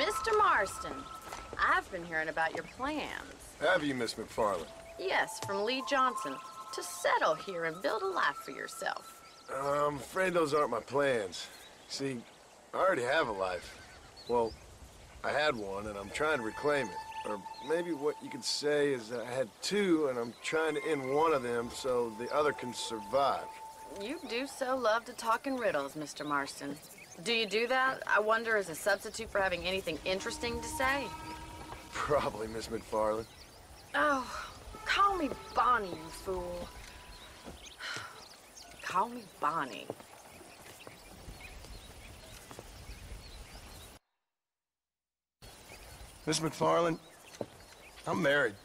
Mr. Marston, I've been hearing about your plans. Have you, Miss McFarland? Yes, from Lee Johnson, to settle here and build a life for yourself. I'm afraid those aren't my plans. See, I already have a life. Well, I had one, and I'm trying to reclaim it. Or maybe what you could say is that I had two, and I'm trying to end one of them so the other can survive. You do so love to talk in riddles, Mr. Marston. Do you do that, I wonder, as a substitute for having anything interesting to say? Probably, Miss McFarland. Oh, call me Bonnie, you fool. Call me Bonnie. Miss McFarland, I'm married.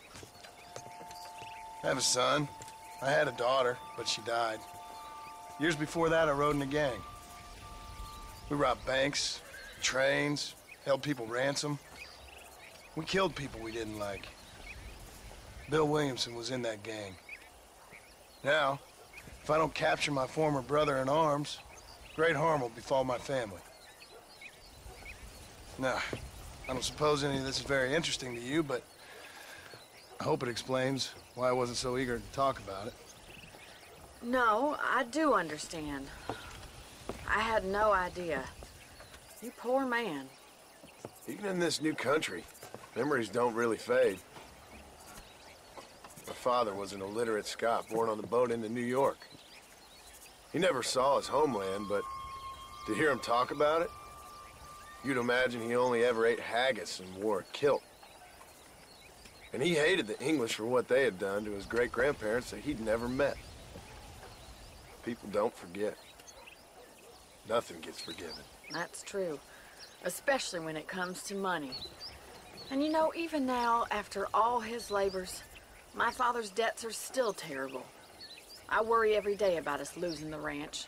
I have a son. I had a daughter, but she died. Years before that, I rode in a gang. We robbed banks, trains, held people ransom. We killed people we didn't like. Bill Williamson was in that gang. Now, if I don't capture my former brother-in-arms, great harm will befall my family. Now, I don't suppose any of this is very interesting to you, but I hope it explains why I wasn't so eager to talk about it. No, I do understand. I had no idea. You poor man. Even in this new country, memories don't really fade. My father was an illiterate Scot born on the boat into New York. He never saw his homeland, but to hear him talk about it, you'd imagine he only ever ate haggis and wore a kilt. And he hated the English for what they had done to his great-grandparents that he'd never met. People don't forget. Nothing gets forgiven. That's true, especially when it comes to money. And you know, even now, after all his labors, my father's debts are still terrible. I worry every day about us losing the ranch.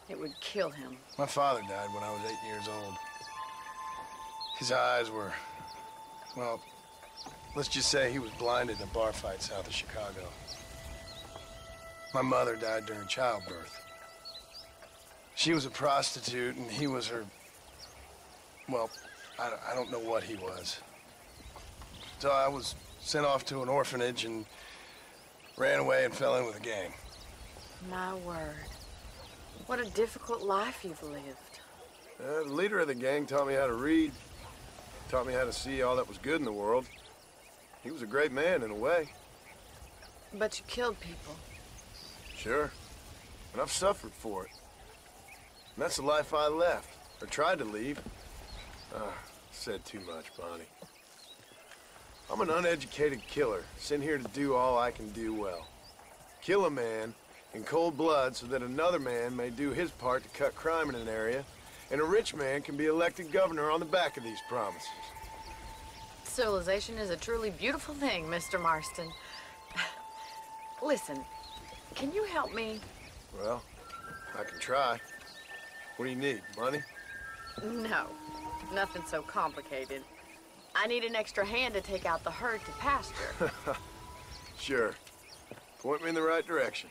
It would kill him. My father died when I was 8 years old. His eyes were, well, let's just say he was blinded in a bar fight south of Chicago. My mother died during childbirth. She was a prostitute, and he was her, well, I don't know what he was. So I was sent off to an orphanage and ran away and fell in with a gang. My word. What a difficult life you've lived. The leader of the gang taught me how to read, taught me how to see all that was good in the world. He was a great man in a way. But you killed people. Sure. And I've suffered for it. And that's the life I left, or tried to leave. Said too much, Bonnie. I'm an uneducated killer, sent here to do all I can do well. Kill a man in cold blood so that another man may do his part to cut crime in an area, and a rich man can be elected governor on the back of these promises. Civilization is a truly beautiful thing, Mr. Marston. Listen, can you help me? Well, I can try. What do you need, money? No, nothing so complicated. I need an extra hand to take out the herd to pasture. Sure. Point me in the right direction.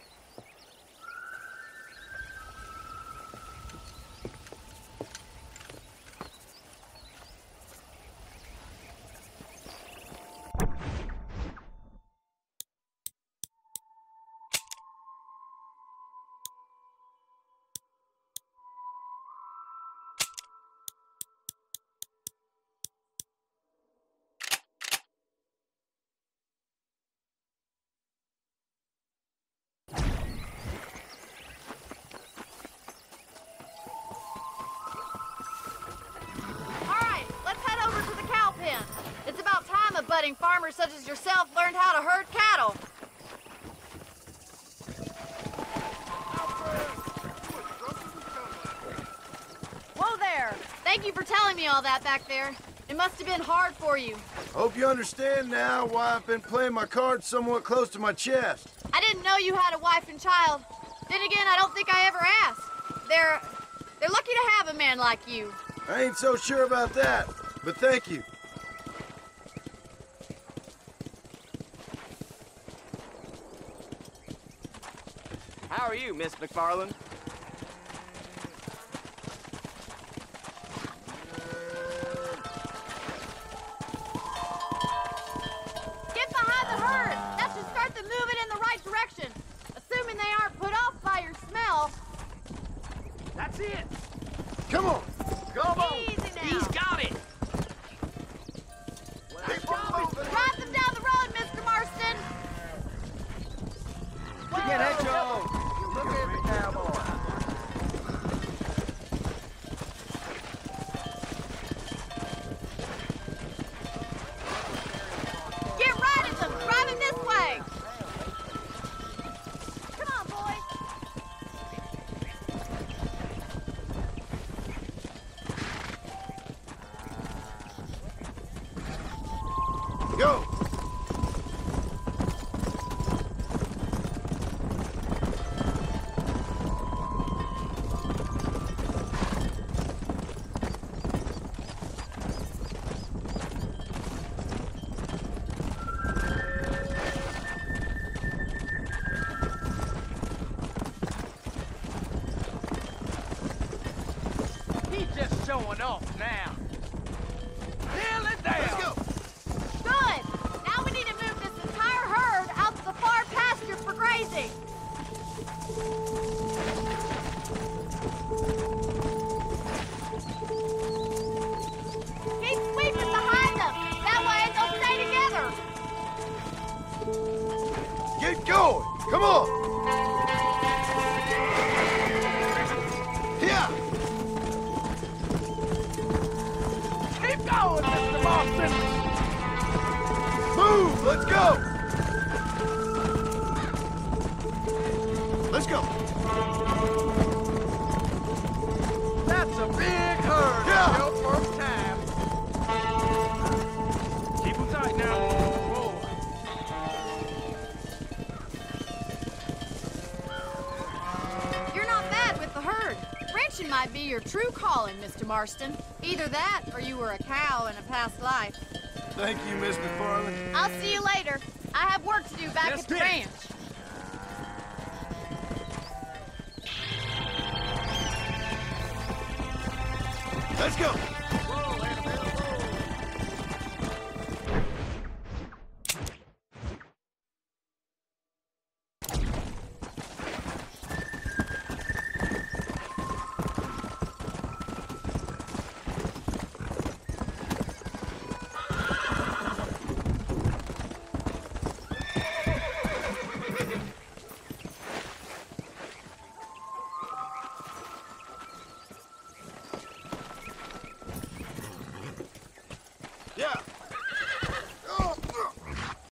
Budding farmers such as yourself learned how to herd cattle. Whoa there! Thank you for telling me all that back there. It must have been hard for you. Hope you understand now why I've been playing my cards somewhat close to my chest. I didn't know you had a wife and child. Then again, I don't think I ever asked. They're lucky to have a man like you. I ain't so sure about that, but thank you. How are you, Miss McFarland? Get at Joe! Look at me, cowboy! Get right at them! Drive him this way! Come on, boys! Go! He's just showing off now. Nail it down! Let's go! Good! Now we need to move this entire herd out to the far pasture for grazing. Keep sweeping behind them. That way they'll stay together. Get going! Come on! Yeah! Keep going, Mr. Marston! Move! Let's go! Let's go! That's a big herd. Yeah. Your first time. Keep them tight now. Whoa. You're not bad with the herd. Ranching might be your true calling, Mr. Marston. Either that or you were a cow in a past life. Thank you, Miss McFarland. I'll see you later. I have work to do back Let's at the get it. ranch. Let's go!